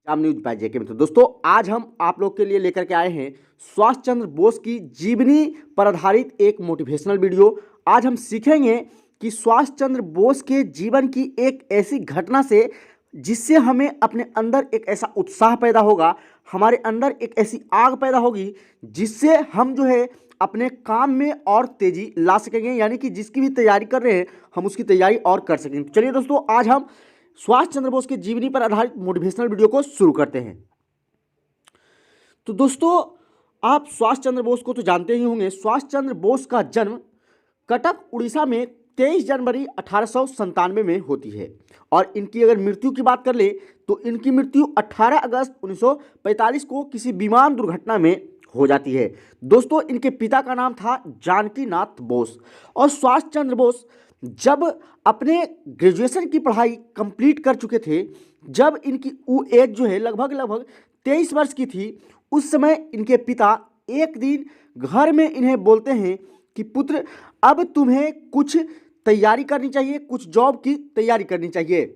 Jam news by JK में। तो दोस्तों आज हम आप लोग के लिए लेकर के आए हैं सुभाष चंद्र बोस की जीवनी पर आधारित एक मोटिवेशनल वीडियो। आज हम सीखेंगे कि सुभाष चंद्र बोस के जीवन की एक ऐसी घटना से जिससे हमें अपने अंदर एक ऐसा उत्साह पैदा होगा, हमारे अंदर एक ऐसी आग पैदा होगी जिससे हम जो है अपने काम में और तेजी ला सकेंगे, यानी कि जिसकी भी तैयारी कर रहे हैं हम उसकी तैयारी और कर सकेंगे। तो चलिए दोस्तों आज हम सुभाष चंद्र बोस की जीवनी पर आधारित मोटिवेशनल वीडियो को शुरू करते हैं। तो दोस्तों आप सुभाष चंद्र बोस को तो जानते ही होंगे। सुभाष चंद्र बोस का जन्म कटक उड़ीसा में 23 जनवरी 1897 में होती है और इनकी अगर मृत्यु की बात कर ले तो इनकी मृत्यु 18 अगस्त 1945 को किसी विमान दुर्घटना में हो जाती है। दोस्तों इनके पिता का नाम था जानकी नाथ बोस और सुभाष चंद्र बोस जब अपने ग्रेजुएशन की पढ़ाई कंप्लीट कर चुके थे, जब इनकी एज जो है लगभग 23 वर्ष की थी, उस समय इनके पिता एक दिन घर में इन्हें बोलते हैं कि पुत्र अब तुम्हें कुछ तैयारी करनी चाहिए, कुछ जॉब की तैयारी करनी चाहिए।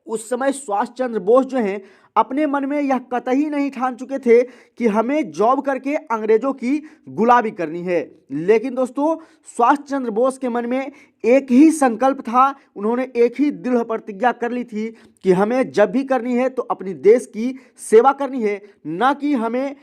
उस समय सुभाष चंद्र बोस जो हैं अपने मन में यह कतई नहीं ठान चुके थे कि हमें जॉब करके अंग्रेजों की गुलामी करनी है, लेकिन दोस्तों सुभाष चंद्र बोस के मन में एक ही संकल्प था। उन्होंने एक ही दृढ़ प्रतिज्ञा कर ली थी कि हमें जब भी करनी है तो अपनी देश की सेवा करनी है, ना कि हमें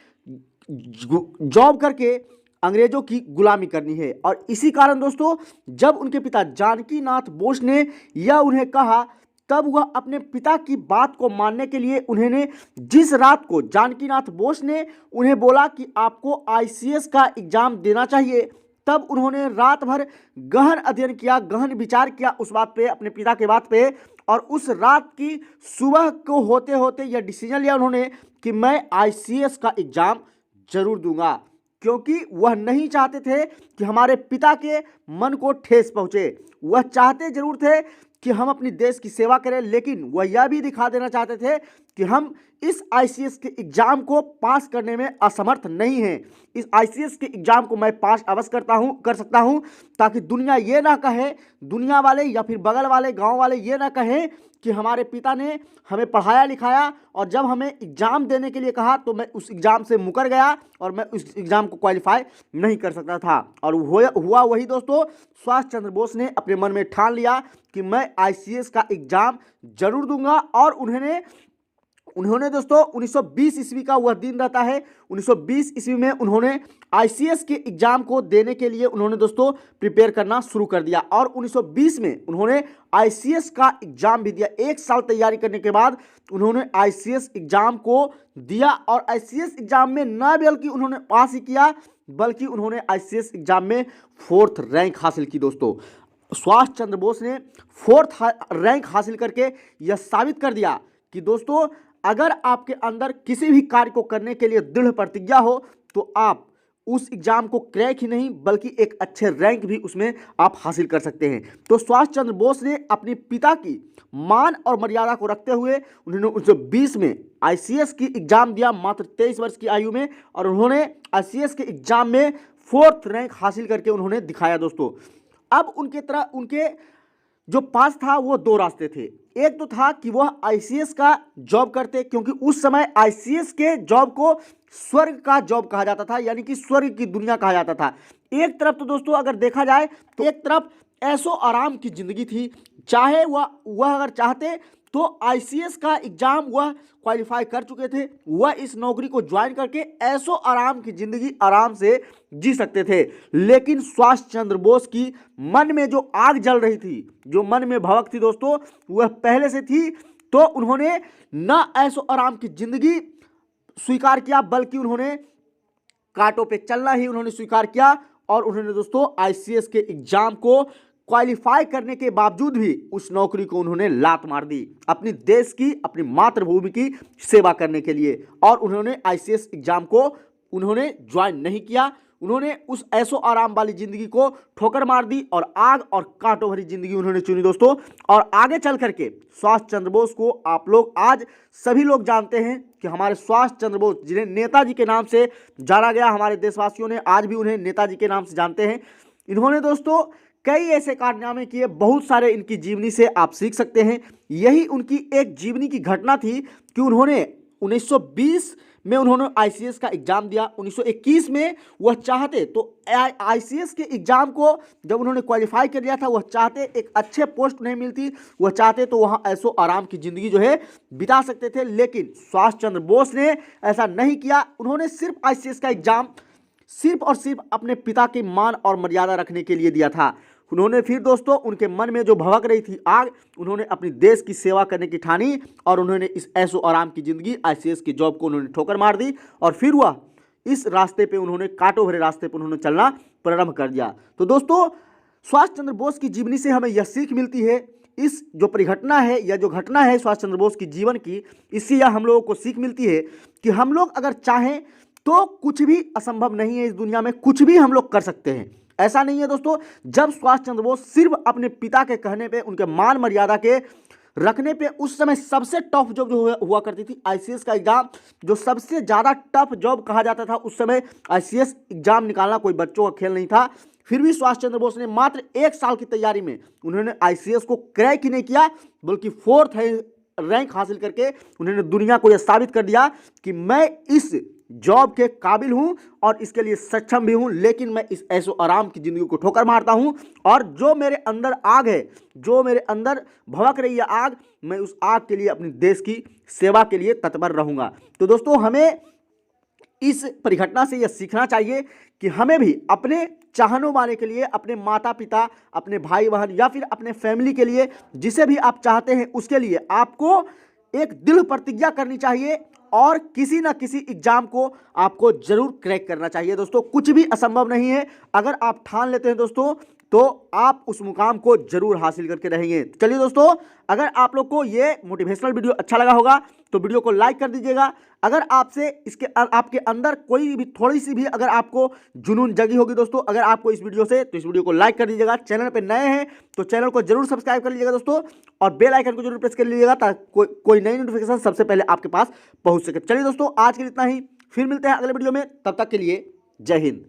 जॉब करके अंग्रेजों की गुलामी करनी है। और इसी कारण दोस्तों जब उनके पिता जानकी नाथ बोस ने यह उन्हें कहा, तब वह अपने पिता की बात को मानने के लिए उन्होंने जिस रात को जानकी नाथ बोस ने उन्हें बोला कि आपको आईसीएस का एग्जाम देना चाहिए, तब उन्होंने रात भर गहन अध्ययन किया, गहन विचार किया उस बात पे, अपने पिता के बात पे। और उस रात की सुबह को होते होते यह डिसीजन लिया उन्होंने कि मैं आईसीएस का एग्जाम जरूर दूंगा, क्योंकि वह नहीं चाहते थे कि हमारे पिता के मन को ठेस पहुंचे। वह चाहते जरूर थे कि हम अपनी देश की सेवा करें, लेकिन वह यह भी दिखा देना चाहते थे कि हम इस आईसीएस के एग्जाम को पास करने में असमर्थ नहीं हैं। इस आईसीएस के एग्जाम को मैं पास अवश्य कर सकता हूं, ताकि दुनिया ये ना कहे, दुनिया वाले या फिर बगल वाले गांव वाले ये ना कहें कि हमारे पिता ने हमें पढ़ाया लिखाया और जब हमें एग्जाम देने के लिए कहा तो मैं उस एग्जाम से मुकर गया और मैं उस एग्जाम को क्वालिफाई नहीं कर सकता था। और हुआ वही दोस्तों, सुभाष चंद्र बोस ने अपने मन में ठान लिया कि मैं आईसीएस का एग्जाम जरूर दूंगा। और उन्होंने दोस्तों 1920 ईस्वी का वह दिन रहता है, 1920 ईस्वी में उन्होंने आईसीएस के एग्जाम को देने के लिए उन्होंने दोस्तों प्रिपेयर करना शुरू कर दिया और 1920 में उन्होंने आईसीएस का एग्जाम भी दिया। एक साल तैयारी करने के बाद उन्होंने आईसीएस एग्जाम को दिया और आईसीएस एग्जाम में न बल्कि उन्होंने पास ही किया, बल्कि उन्होंने आईसीएस एग्जाम में 4th रैंक हासिल की। दोस्तों सुभाष चंद्र बोस ने 4th रैंक हासिल करके यह साबित कर दिया कि दोस्तों अगर आपके अंदर किसी भी कार्य को करने के लिए दृढ़ प्रतिज्ञा हो तो आप उस एग्जाम को क्रैक ही नहीं बल्कि एक अच्छे रैंक भी उसमें आप हासिल कर सकते हैं। तो सुभाष चंद्र बोस ने अपने पिता की मान और मर्यादा को रखते हुए उन्होंने 1920 में आईसीएस की एग्जाम दिया, मात्र 23 वर्ष की आयु में, और उन्होंने आईसीएस के एग्जाम में 4th रैंक हासिल करके उन्होंने दिखाया। दोस्तों अब उनके जो पास था वो 2 रास्ते थे। एक तो था कि वह आईसीएस का जॉब करते, क्योंकि उस समय आईसीएस के जॉब को स्वर्ग का जॉब कहा जाता था, यानी कि स्वर्ग की दुनिया कहा जाता था। एक तरफ तो दोस्तों अगर देखा जाए तो एक तरफ ऐशो आराम की जिंदगी थी, चाहे वह अगर चाहते तो आईसीएस का एग्जाम वह क्वालिफाई कर चुके थे, वह इस नौकरी को ज्वाइन करके ऐशो आराम की जिंदगी आराम से जी सकते थे। लेकिन सुभाष चंद्र बोस की मन में जो आग जल रही थी, जो मन में भवक थी दोस्तों, वह पहले से थी। तो उन्होंने न ऐशो आराम की जिंदगी स्वीकार किया बल्कि उन्होंने कांटों पे चलना ही उन्होंने स्वीकार किया और उन्होंने दोस्तों आईसीएस के एग्जाम को क्वालिफाई करने के बावजूद भी उस नौकरी को उन्होंने लात मार दी, अपनी देश की, अपनी मातृभूमि की सेवा करने के लिए। और उन्होंने आईसीएस एग्जाम को उन्होंने ज्वाइन नहीं किया, उन्होंने उस ऐशो आराम वाली जिंदगी को ठोकर मार दी और आग और कांटों भरी जिंदगी उन्होंने चुनी दोस्तों। और आगे चल करके सुभाष चंद्र बोस को आप लोग आज सभी लोग जानते हैं कि हमारे सुभाष चंद्र बोस, जिन्हें नेताजी के नाम से जाना गया, हमारे देशवासियों ने आज भी उन्हें नेताजी के नाम से जानते हैं। इन्होंने दोस्तों कई ऐसे कारनामे किए, बहुत सारे इनकी जीवनी से आप सीख सकते हैं। यही उनकी एक जीवनी की घटना थी कि उन्होंने 1920 में उन्होंने आईसीएस का एग्जाम दिया। 1921 में वह चाहते तो आईसीएस के एग्जाम को जब उन्होंने क्वालिफाई कर लिया था, वह चाहते एक अच्छे पोस्ट उन्हें मिलती, वह चाहते तो वहाँ ऐसो आराम की ज़िंदगी जो है बिता सकते थे, लेकिन सुभाष चंद्र बोस ने ऐसा नहीं किया। उन्होंने सिर्फ आईसीएस का एग्जाम सिर्फ और सिर्फ अपने पिता की मान और मर्यादा रखने के लिए दिया था। उन्होंने फिर दोस्तों उनके मन में जो भड़क रही थी आग, उन्होंने अपनी देश की सेवा करने की ठानी और उन्होंने इस ऐशो आराम की ज़िंदगी आईसीएस की जॉब को उन्होंने ठोकर मार दी और फिर वह इस रास्ते पे उन्होंने कांटों भरे रास्ते पे उन्होंने चलना प्रारंभ कर दिया। तो दोस्तों सुभाष चंद्र बोस की जीवनी से हमें यह सीख मिलती है, इस जो परिघटना है या जो घटना है सुभाष चंद्र बोस की जीवन की, इससे यह हम लोगों को सीख मिलती है कि हम लोग अगर चाहें तो कुछ भी असंभव नहीं है। इस दुनिया में कुछ भी हम लोग कर सकते हैं। ऐसा नहीं है दोस्तों, जब सुभाष चंद्र बोस सिर्फ अपने पिता के कहने पे, उनके मान मर्यादा के रखने पे, उस समय सबसे टफ जॉब जो हुआ करती थी आईसीएस का एग्जाम, जो सबसे ज़्यादा टफ जॉब कहा जाता था उस समय, आईसीएस एग्जाम निकालना कोई बच्चों का खेल नहीं था। फिर भी सुभाष चंद्र बोस ने मात्र 1 साल की तैयारी में उन्होंने आईसीएस को क्रैक ही नहीं किया, बल्कि 4th रैंक हासिल करके उन्होंने दुनिया को यह साबित कर दिया कि मैं इस जॉब के काबिल हूं और इसके लिए सक्षम भी हूं, लेकिन मैं इस ऐशो आराम की ज़िंदगी को ठोकर मारता हूं और जो मेरे अंदर आग है, जो मेरे अंदर भड़क रही है आग, मैं उस आग के लिए अपने देश की सेवा के लिए तत्पर रहूंगा। तो दोस्तों हमें इस परिघटना से यह सीखना चाहिए कि हमें भी अपने चाहने वाले के लिए, अपने माता पिता, अपने भाई बहन या फिर अपने फैमिली के लिए, जिसे भी आप चाहते हैं उसके लिए आपको एक दृढ़ प्रतिज्ञा करनी चाहिए और किसी ना किसी एग्जाम को आपको जरूर क्रैक करना चाहिए। दोस्तों कुछ भी असंभव नहीं है, अगर आप ठान लेते हैं दोस्तों तो आप उस मुकाम को जरूर हासिल करके रहेंगे। चलिए दोस्तों, अगर आप लोग को ये मोटिवेशनल वीडियो अच्छा लगा होगा तो वीडियो को लाइक कर दीजिएगा। अगर आपसे इसके आपके अंदर कोई भी थोड़ी सी भी अगर आपको जुनून जगी होगी दोस्तों, अगर आपको इस वीडियो से, तो इस वीडियो को लाइक कर दीजिएगा। चैनल पे नए हैं तो चैनल को जरूर सब्सक्राइब कर लीजिएगा दोस्तों, और बेल आइकन को जरूर प्रेस कर लीजिएगा ताकि कोई नई नोटिफिकेशन सबसे पहले आपके पास पहुंच सके। चलिए दोस्तों, आज के लिए इतना ही, फिर मिलते हैं अगले वीडियो में, तब तक के लिए जय हिंद।